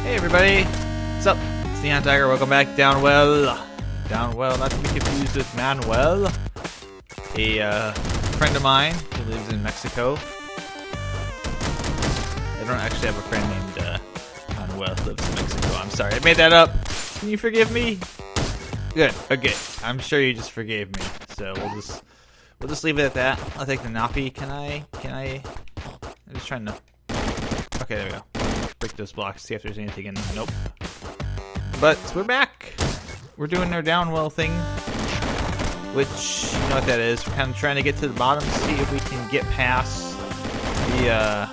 Hey everybody, what's up? It's NihonTiger. Welcome back, Downwell. Downwell, not to be confused with Manuel, a friend of mine who lives in Mexico. I don't actually have a friend named Manuel who lives in Mexico. I'm sorry, I made that up. Can you forgive me? Good. Okay, I'm sure you just forgave me. So we'll just leave it at that. I'll take the Nappy. Can I? I'm just trying to. Okay, there we go. Break those blocks, see if there's anything in them. Nope. But we're back. We're doing our Downwell thing, which, you know what that is. We're kind of trying to get to the bottom, see if we can get past the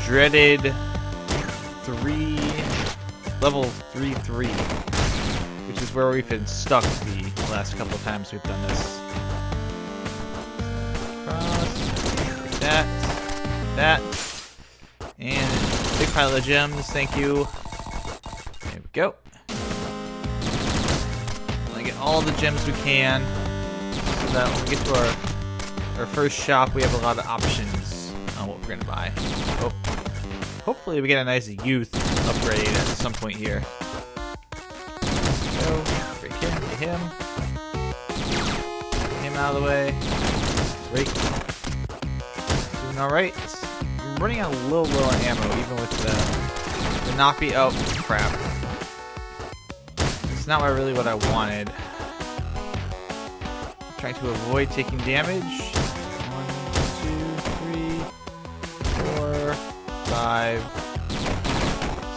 dreaded level 3-3, which is where we've been stuck the last couple of times we've done this. Cross, that. And big pile of gems, thank you. There we go. Wanna get all the gems we can, so that when we get to our first shop, we have a lot of options on what we're gonna buy. Oh, hopefully we get a nice youth upgrade at some point here. Go, break him, get him. Get him out of the way. Great. Doing all right. I'm running out a little low on ammo, even with the Nappy. Oh, crap. It's not really what I wanted. I'm trying to avoid taking damage. 1, 2, 3, 4, 5.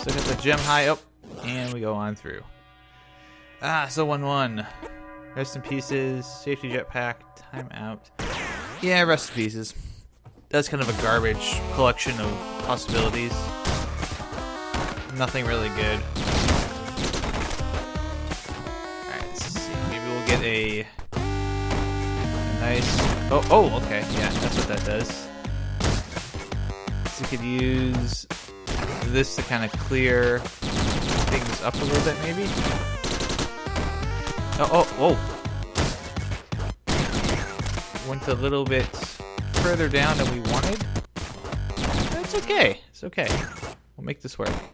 So hit the gem high up, and we go on through. So 1-1. Rest in pieces. Safety jetpack. Time out. Yeah, rest in pieces. That's kind of a garbage collection of possibilities. Nothing really good. Alright, let's see. Maybe we'll get a nice... Oh, okay. Yeah, that's what that does. So we could use this to kind of clear things up a little bit, maybe? Oh! Went a little bit further down than we wanted. It's okay. It's okay. We'll make this work. Alright.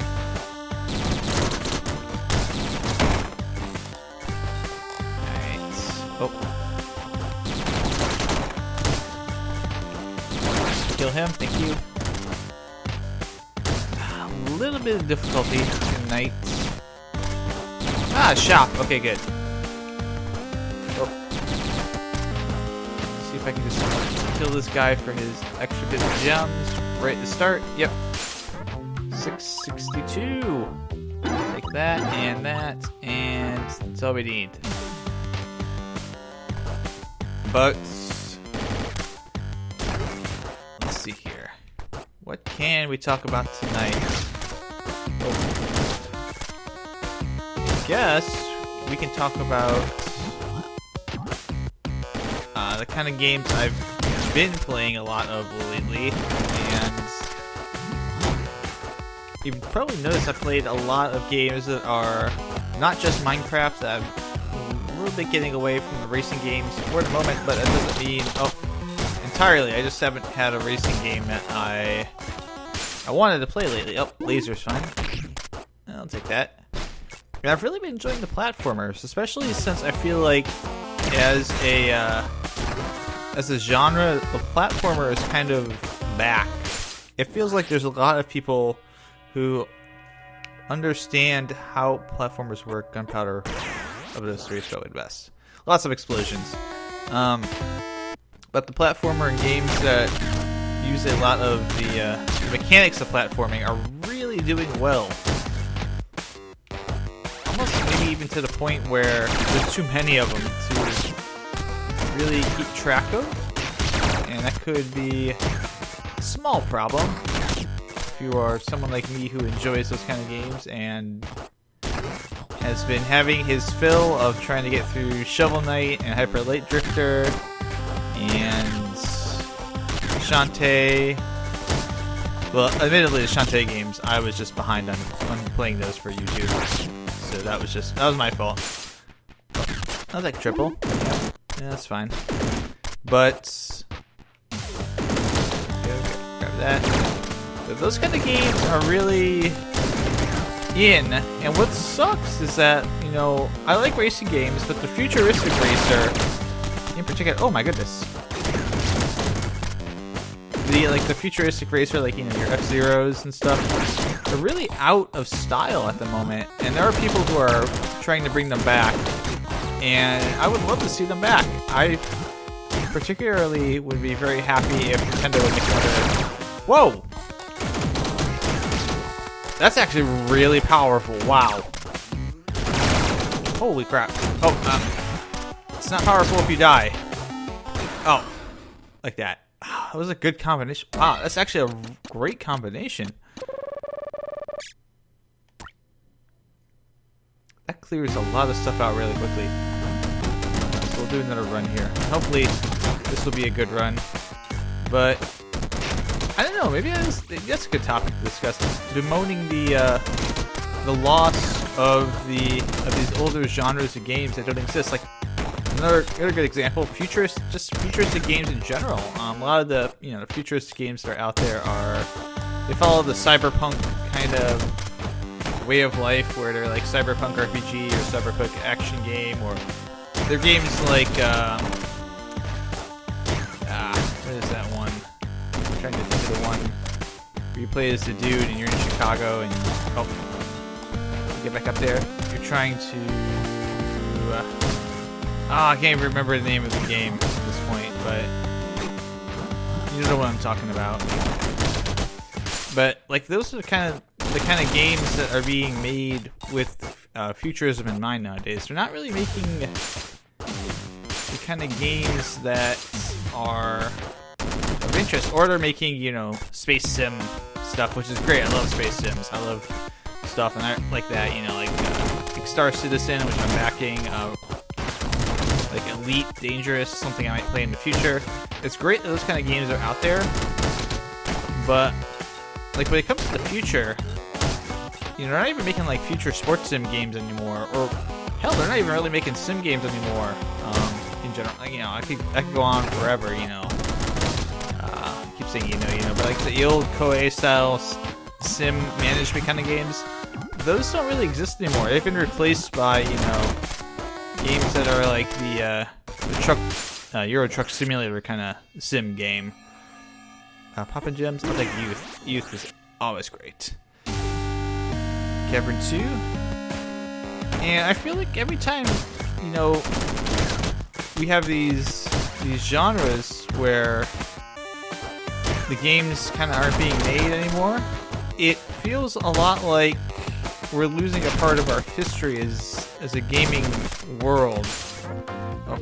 Oh. Kill him. Thank you. A little bit of difficulty tonight. Shop. Okay, good. Oh. Let's see if I can just kill this guy for his extra bit of gems right at the start. Yep. 662. Take that, and that's all we need. But let's see here. What can we talk about tonight? Oh. I guess we can talk about the kind of games I've been playing a lot of lately, and you've probably noticed I've played a lot of games that are not just Minecraft. That I'm a little bit getting away from the racing games for the moment, but that doesn't mean entirely. I just haven't had a racing game that I wanted to play lately. Oh, laser's fine. I'll take that. And I've really been enjoying the platformers, especially since I feel like as a genre, the platformer is kind of back. It feels like there's a lot of people who understand how platformers work. Gunpowder of those three is probably the best. Lots of explosions. But the platformer games that use a lot of the mechanics of platforming are really doing well. Almost maybe even to the point where there's too many of them to really keep track of, and that could be a small problem if you are someone like me who enjoys those kind of games and has been having his fill of trying to get through Shovel Knight and Hyper Light Drifter and Shantae. Well, admittedly, the Shantae games, I was just behind on playing those for YouTube, so that was my fault. I was like triple. Yeah, that's fine. But grab that. But those kind of games are really in. And what sucks is that, you know, I like racing games, but the futuristic racer, in particular, oh my goodness. The futuristic racer, like, you know, your F-Zeros and stuff, are really out of style at the moment. And there are people who are trying to bring them back. And I would love to see them back. I particularly would be very happy if Nintendo would make another... Whoa! That's actually really powerful. Wow. Holy crap. Oh, it's not powerful if you die. Oh, like that. That was a good combination. Wow, that's actually a great combination. That clears a lot of stuff out really quickly. So we'll do another run here. Hopefully, this will be a good run. But I don't know. Maybe that's a good topic to discuss. Bemoaning the loss of these older genres of games that don't exist. Like another good example, futuristic games in general. A lot of the the futuristic games that are out there they follow the cyberpunk kind of way of life, where they're like cyberpunk RPG or cyberpunk action game, or they're games like what is that one? I'm trying to think of the one where you play as the dude and you're in Chicago and get back up there. You're trying to I can't even remember the name of the game at this point, but you know what I'm talking about. But like those are the kind of games that are being made with futurism in mind nowadays. They're not really making the kind of games that are of interest, or they're making space sim stuff, which is great. I love space sims. I love stuff and I like that. Like Star Citizen, which I'm backing. Like Elite Dangerous, something I might play in the future. It's great that those kind of games are out there, but like when it comes to the future, they're not even making like future sports sim games anymore, or hell, they're not even really making sim games anymore. In general, I could go on forever. Keep saying but like the old Koei style sim management kind of games, those don't really exist anymore. They've been replaced by games that are like the truck Euro Truck Simulator kind of sim game. Poppin' Gems, I'll take Youth. Youth is always great. Cavern 2. And I feel like every time, we have these genres where the games kind of aren't being made anymore, it feels a lot like we're losing a part of our history as a gaming world. Oh,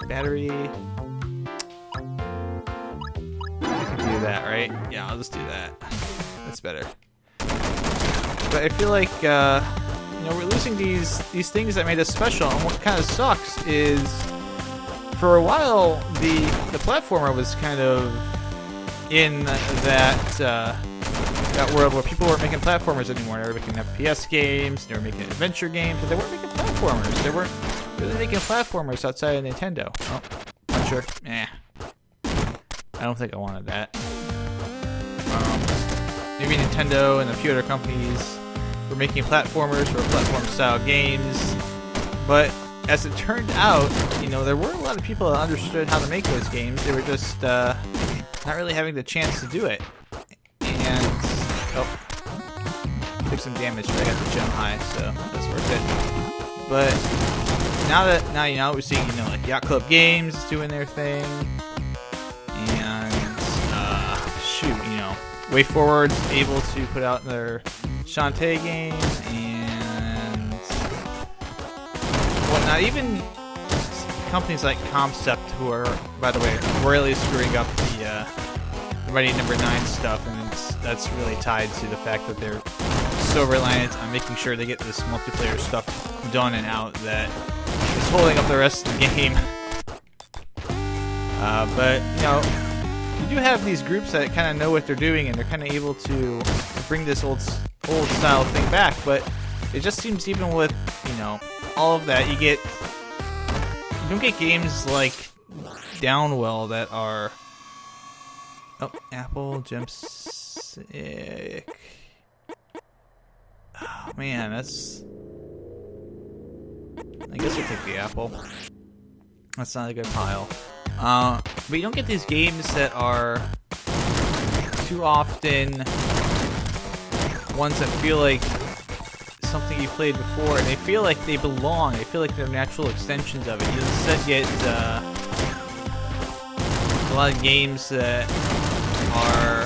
battery. I can do that, right? Yeah, I'll just do that. That's better. But I feel like we're losing these things that made us special. And what kind of sucks is, for a while, the platformer was kind of in that world where people weren't making platformers anymore. They were making FPS games, they were making adventure games, but they weren't making platformers. They weren't really making platformers outside of Nintendo. Oh, not sure. I don't think I wanted that. Maybe Nintendo and a few other companies were making platformers or platform-style games, but as it turned out, there weren't a lot of people that understood how to make those games. They were just not really having the chance to do it. And took some damage, but I got the gem high, so that's worth it. But now we're seeing like Yacht Club Games is doing their thing, and Way Forward's able to put out their Shantae game and whatnot. Even companies like Concept, who are, by the way, royally screwing up the Mighty No. 9 stuff, and that's really tied to the fact that they're so reliant on making sure they get this multiplayer stuff done and out that it's holding up the rest of the game. But you do have these groups that kind of know what they're doing, and they're kind of able to bring this old style thing back. But it just seems, even with all of that, you don't get games like Downwell that are Apple Gem Sick. Oh man, that's... I guess I'll take the apple. That's not a good pile. But you don't get these games that are too often ones that feel like something you played before, and they feel like they belong. They feel like they're natural extensions of it. You instead get a lot of games that are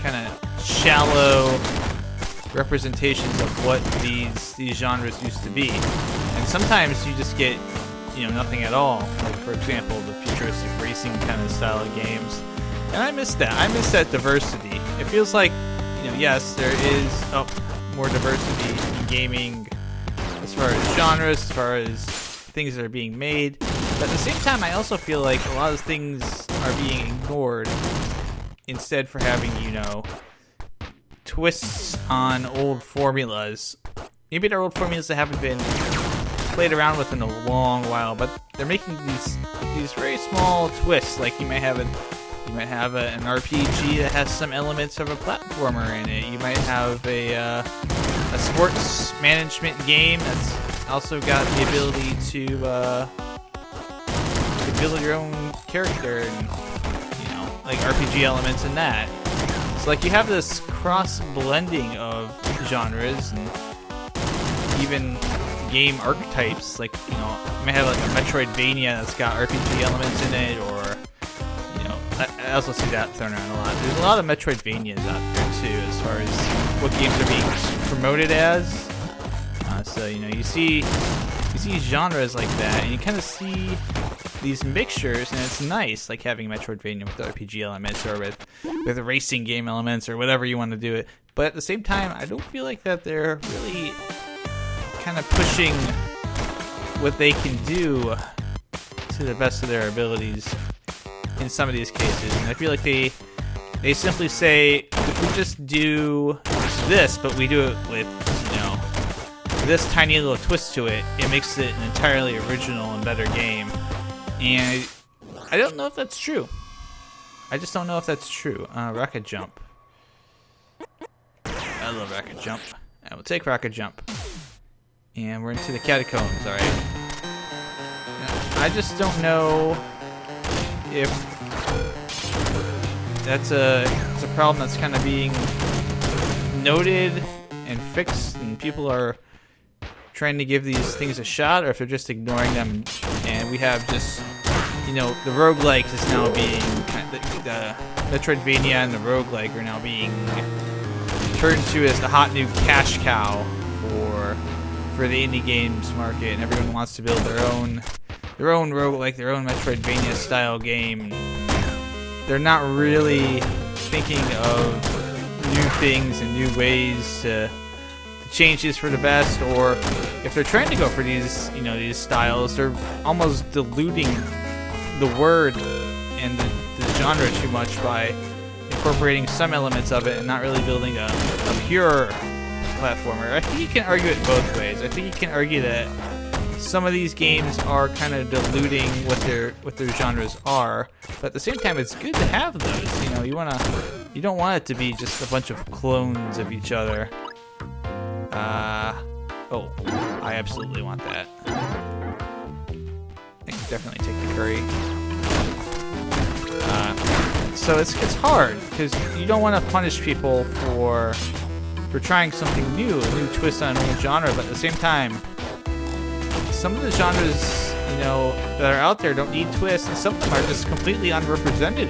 kind of shallow representations of what these genres used to be. And sometimes you just get, you know, nothing at all. Like, for example, the futuristic racing kind of style of games. And I miss that. I miss that diversity. It feels like, you know, yes, there is more diversity in gaming as far as genres, as far as things that are being made. But at the same time, I also feel like a lot of things are being ignored instead for having, you know, twists on old formulas. Maybe they're old formulas that haven't been played around with in a long while, but they're making these very small twists. Like you might have an RPG that has some elements of a platformer in it. You might have a sports management game that's also got the ability to build your own character and, you know, like RPG elements in that. So like you have this cross blending of genres and even game archetypes. Like, you know, you might have like a Metroidvania that's got RPG elements in it, or, you know, I also see that thrown around a lot. There's a lot of Metroidvanias out there too, as far as what games are being promoted as. So, you know, you see genres like that, and you kind of see these mixtures, and it's nice, like having Metroidvania with RPG elements, or with racing game elements, or whatever you want to do it. But at the same time, I don't feel like that they're really kind of pushing what they can do to the best of their abilities in some of these cases. And I feel like they simply say, if we just do this, but we do it with, you know, this tiny little twist to it, it makes it an entirely original and better game. And I don't know if that's true. I just don't know if that's true. Rocket Jump. I love Rocket Jump. I will take Rocket Jump. And we're into the catacombs, alright? I just don't know if it's a problem that's kind of being noted and fixed, and people are trying to give these things a shot, or if they're just ignoring them. And we have just, you know, the roguelike is now being the Metroidvania and the roguelike are now being turned to as the hot new cash cow for the indie games market, and everyone wants to build their own roguelike, their own Metroidvania style game. They're not really thinking of new things and new ways to change these for the best, or if they're trying to go for these, you know, these styles, they're almost diluting the word and the genre too much by incorporating some elements of it and not really building a pure platformer. I think you can argue it both ways. I think you can argue that some of these games are kind of diluting what their genres are, but at the same time, it's good to have those. You know, you don't want it to be just a bunch of clones of each other. Oh, I absolutely want that. I can definitely take the curry. So it's hard, because you don't want to punish people for trying something new, a new twist on an old genre, but at the same time, some of the genres, you know, that are out there don't need twists, and some of them are just completely unrepresented.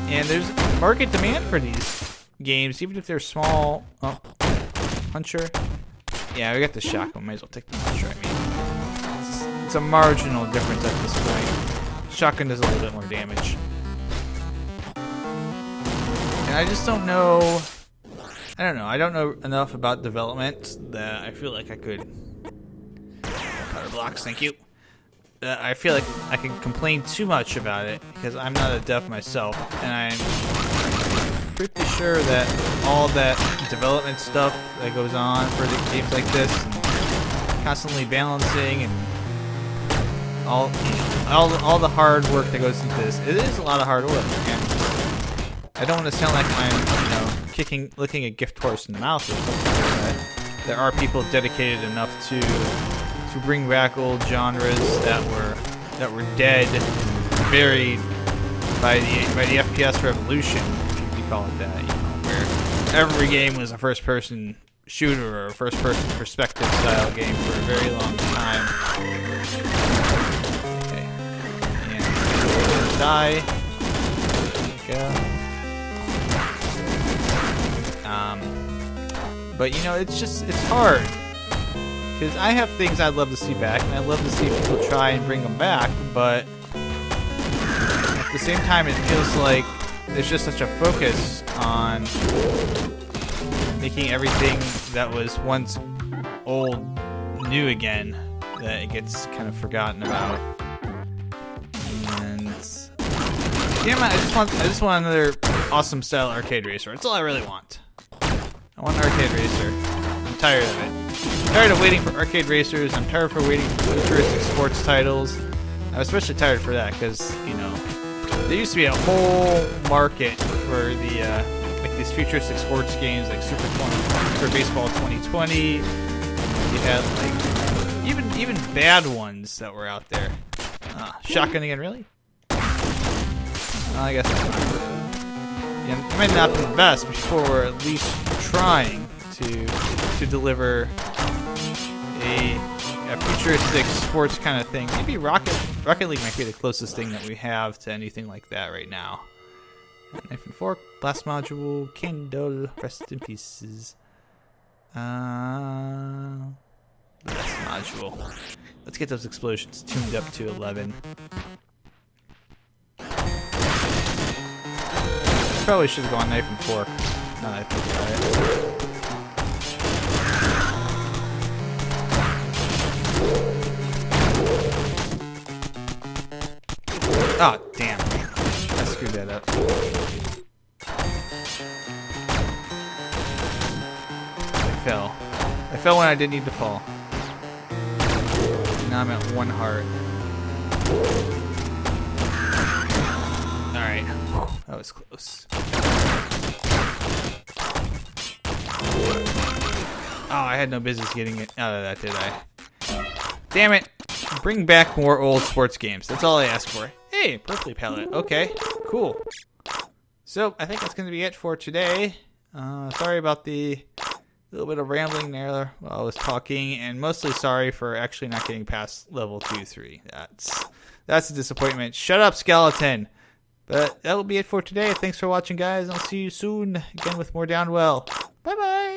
And there's market demand for these games, even if they're small. Oh, Puncher. Yeah, we got the shotgun. Might as well take the Puncher. I mean, it's a marginal difference at this point. Shotgun does a little bit more damage. And I just don't know. I don't know. I don't know enough about development that I feel like I could. Powder blocks, thank you. I feel like I can complain too much about it because I'm not a dev myself, and I'm pretty sure that all that development stuff that goes on for the games like this, and constantly balancing, and all the hard work that goes into this, it is a lot of hard work. And I don't want to sound like I'm, you know, licking a gift horse in the mouth or something like that. there are people dedicated enough to bring back old genres that were dead, buried by the FPS revolution, if you call it that. You know, where every game was a first-person shooter or a first-person perspective style game for a very long time. Okay, and die. There we go. But you know, it's hard. Because I have things I'd love to see back, and I'd love to see people try and bring them back, but at the same time, it feels like there's just such a focus on making everything that was once old new again that it gets kind of forgotten about. And damn it, I just want another awesome style arcade racer. That's all I really want. I want an arcade racer. I'm tired of it. I'm tired of waiting for arcade racers. I'm tired of waiting for futuristic sports titles. I'm especially tired for that because, you know, there used to be a whole market for the like these futuristic sports games like Super Baseball 2020. You had like even bad ones that were out there. Shotgun again, really? I guess that's fine. Yeah, it might not be the best, but people were at least trying to deliver a futuristic sports kind of thing. Maybe Rocket League might be the closest thing that we have to anything like that right now. Knife and fork, blast module, candle, rest in pieces. Blast module. Let's get those explosions tuned up to 11. Probably should have gone knife and fork. Now that I think about it. Oh, damn. I screwed that up. I fell. I fell when I didn't need to fall. Now I'm at 1 heart. Alright. That was close. Oh, I had no business getting it out of that, did I? Damn it! Bring back more old sports games. That's all I ask for. Hey, birthday palette. Okay, cool. So, I think that's going to be it for today. Sorry about the little bit of rambling there while I was talking, and mostly sorry for actually not getting past level 2-3. That's a disappointment. Shut up, skeleton! But that will be it for today. Thanks for watching, guys. I'll see you soon again with more Downwell. Bye-bye!